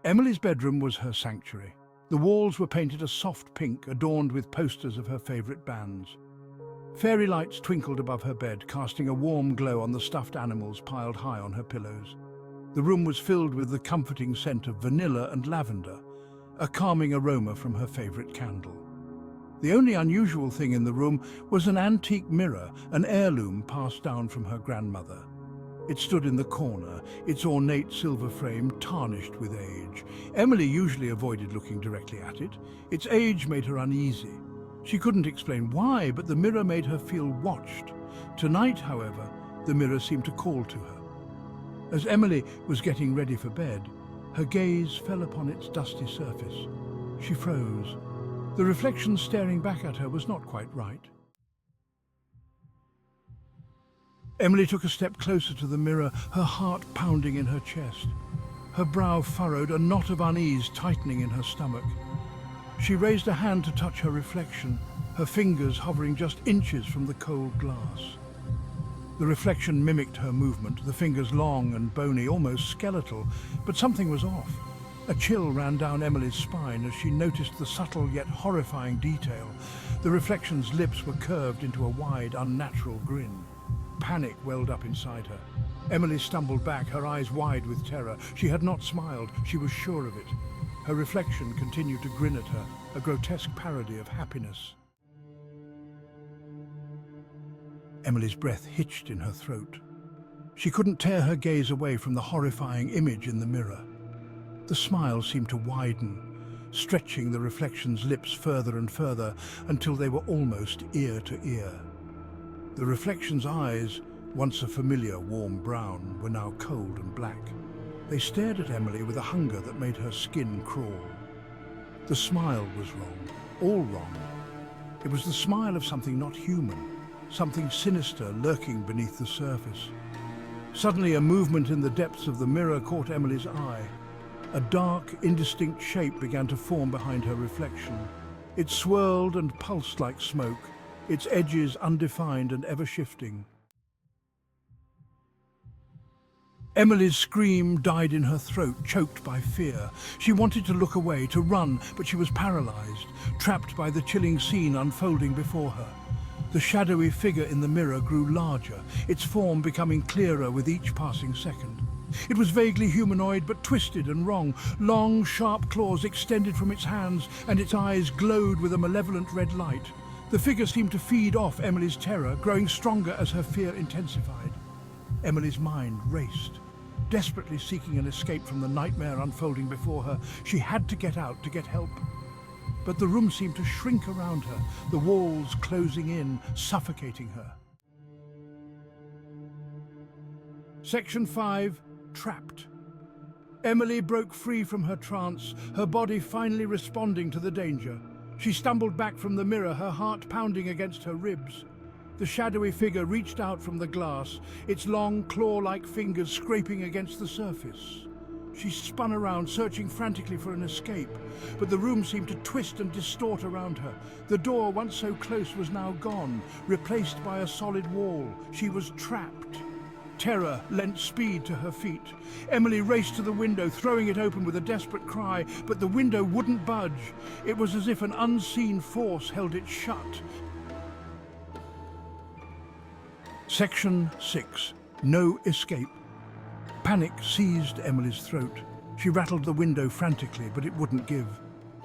Emily's bedroom was her sanctuary. The walls were painted a soft pink, adorned with posters of her favourite bands. Fairy lights twinkled above her bed, casting a warm glow on the stuffed animals piled high on her pillows. The room was filled with the comforting scent of vanilla and lavender, a calming aroma from her favourite candle. The only unusual thing in the room was an antique mirror, an heirloom passed down from her grandmother. It stood in the corner, its ornate silver frame tarnished with age. Emily usually avoided looking directly at it. Its age made her uneasy. She couldn't explain why, but the mirror made her feel watched. Tonight, however, the mirror seemed to call to her. As Emily was getting ready for bed, her gaze fell upon its dusty surface. She froze. The reflection staring back at her was not quite right. Emily took a step closer to the mirror, her heart pounding in her chest. Her brow furrowed, a knot of unease tightening in her stomach. She raised a hand to touch her reflection, her fingers hovering just inches from the cold glass. The reflection mimicked her movement, the fingers long and bony, almost skeletal, but something was off. A chill ran down Emily's spine as she noticed the subtle yet horrifying detail. The reflection's lips were curved into a wide, unnatural grin. Panic welled up inside her. Emily stumbled back, her eyes wide with terror. She had not smiled, she was sure of it. Her reflection continued to grin at her, a grotesque parody of happiness. Emily's breath hitched in her throat. She couldn't tear her gaze away from the horrifying image in the mirror. The smile seemed to widen, stretching the reflection's lips further and further until they were almost ear to ear. The reflection's eyes, once a familiar warm brown, were now cold and black. They stared at Emily with a hunger that made her skin crawl. The smile was wrong, all wrong. It was the smile of something not human, something sinister lurking beneath the surface. Suddenly, a movement in the depths of the mirror caught Emily's eye. A dark, indistinct shape began to form behind her reflection. It swirled and pulsed like smoke, its edges undefined and ever-shifting. Emily's scream died in her throat, choked by fear. She wanted to look away, to run, but she was paralyzed, trapped by the chilling scene unfolding before her. The shadowy figure in the mirror grew larger, its form becoming clearer with each passing second. It was vaguely humanoid, but twisted and wrong. Long, sharp claws extended from its hands, and its eyes glowed with a malevolent red light. The figure seemed to feed off Emily's terror, growing stronger as her fear intensified. Emily's mind raced, desperately seeking an escape from the nightmare unfolding before her. She had to get out, to get help. But the room seemed to shrink around her, the walls closing in, suffocating her. Section 5. Trapped. Emily broke free from her trance, her body finally responding to the danger. She stumbled back from the mirror, her heart pounding against her ribs. The shadowy figure reached out from the glass, its long, claw-like fingers scraping against the surface. She spun around, searching frantically for an escape, but the room seemed to twist and distort around her. The door, once so close, was now gone, replaced by a solid wall. She was trapped. Terror lent speed to her feet. Emily raced to the window, throwing it open with a desperate cry, but the window wouldn't budge. It was as if an unseen force held it shut. Section 6. No escape. Panic seized Emily's throat. She rattled the window frantically, but it wouldn't give.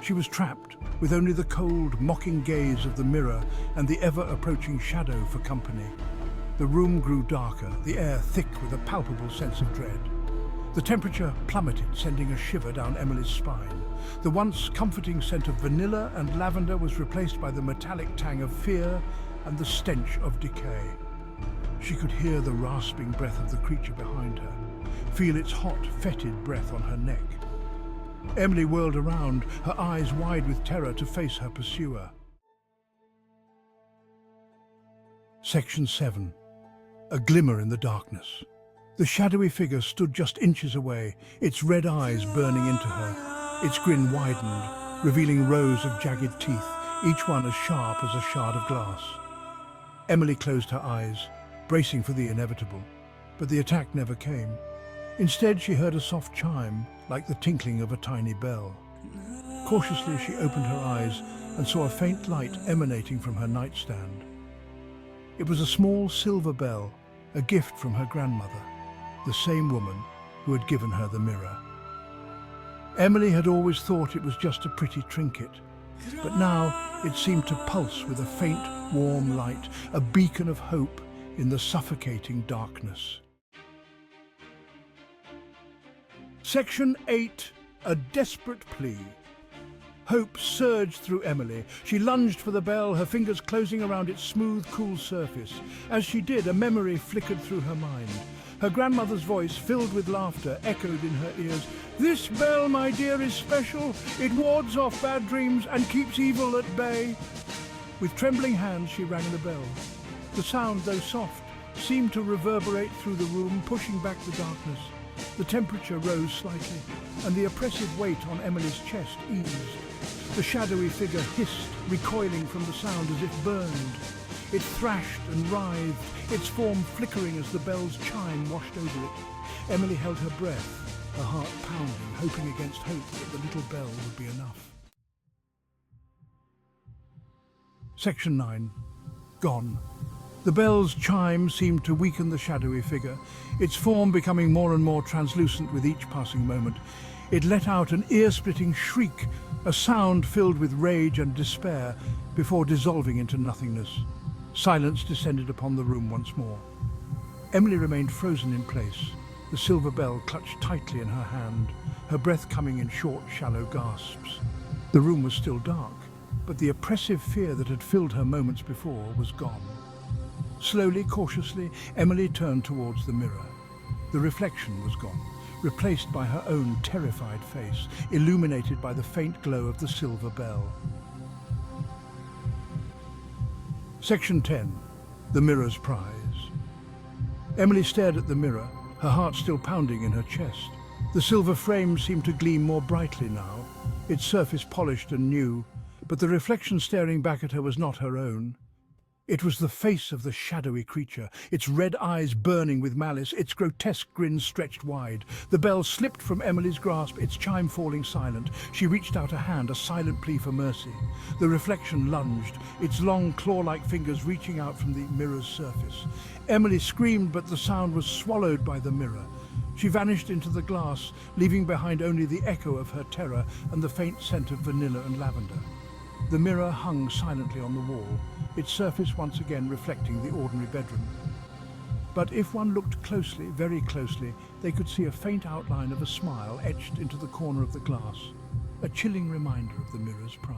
She was trapped, with only the cold, mocking gaze of the mirror and the ever-approaching shadow for company. The room grew darker, the air thick with a palpable sense of dread. The temperature plummeted, sending a shiver down Emily's spine. The once comforting scent of vanilla and lavender was replaced by the metallic tang of fear and the stench of decay. She could hear the rasping breath of the creature behind her, feel its hot, fetid breath on her neck. Emily whirled around, her eyes wide with terror, to face her pursuer. Section 7. A glimmer in the darkness. The shadowy figure stood just inches away, its red eyes burning into her. Its grin widened, revealing rows of jagged teeth, each one as sharp as a shard of glass. Emily closed her eyes, bracing for the inevitable, but the attack never came. Instead, she heard a soft chime, like the tinkling of a tiny bell. Cautiously, she opened her eyes and saw a faint light emanating from her nightstand. It was a small silver bell, a gift from her grandmother, the same woman who had given her the mirror. Emily had always thought it was just a pretty trinket, but now it seemed to pulse with a faint, warm light, a beacon of hope in the suffocating darkness. Section 8. A desperate plea. Hope surged through Emily. She lunged for the bell, her fingers closing around its smooth, cool surface. As she did, a memory flickered through her mind. Her grandmother's voice, filled with laughter, echoed in her ears. "This bell, my dear, is special. It wards off bad dreams and keeps evil at bay." With trembling hands, she rang the bell. The sound, though soft, seemed to reverberate through the room, pushing back the darkness. The temperature rose slightly, and the oppressive weight on Emily's chest eased. The shadowy figure hissed, recoiling from the sound as if burned. It thrashed and writhed, its form flickering as the bell's chime washed over it. Emily held her breath, her heart pounding, hoping against hope that the little bell would be enough. Section 9. Gone. The bell's chime seemed to weaken the shadowy figure, its form becoming more and more translucent with each passing moment. It let out an ear-splitting shriek, a sound filled with rage and despair, before dissolving into nothingness. Silence descended upon the room once more. Emily remained frozen in place, the silver bell clutched tightly in her hand, her breath coming in short, shallow gasps. The room was still dark, but the oppressive fear that had filled her moments before was gone. Slowly, cautiously, Emily turned towards the mirror. The reflection was gone, replaced by her own terrified face, illuminated by the faint glow of the silver bell. Section 10. The mirror's prize. Emily stared at the mirror, her heart still pounding in her chest. The silver frame seemed to gleam more brightly now, its surface polished and new, but the reflection staring back at her was not her own. It was the face of the shadowy creature, its red eyes burning with malice, its grotesque grin stretched wide. The bell slipped from Emily's grasp, its chime falling silent. She reached out a hand, a silent plea for mercy. The reflection lunged, its long claw-like fingers reaching out from the mirror's surface. Emily screamed, but the sound was swallowed by the mirror. She vanished into the glass, leaving behind only the echo of her terror and the faint scent of vanilla and lavender. The mirror hung silently on the wall, its surface once again reflecting the ordinary bedroom. But if one looked closely, very closely, they could see a faint outline of a smile etched into the corner of the glass, a chilling reminder of the mirror's prize.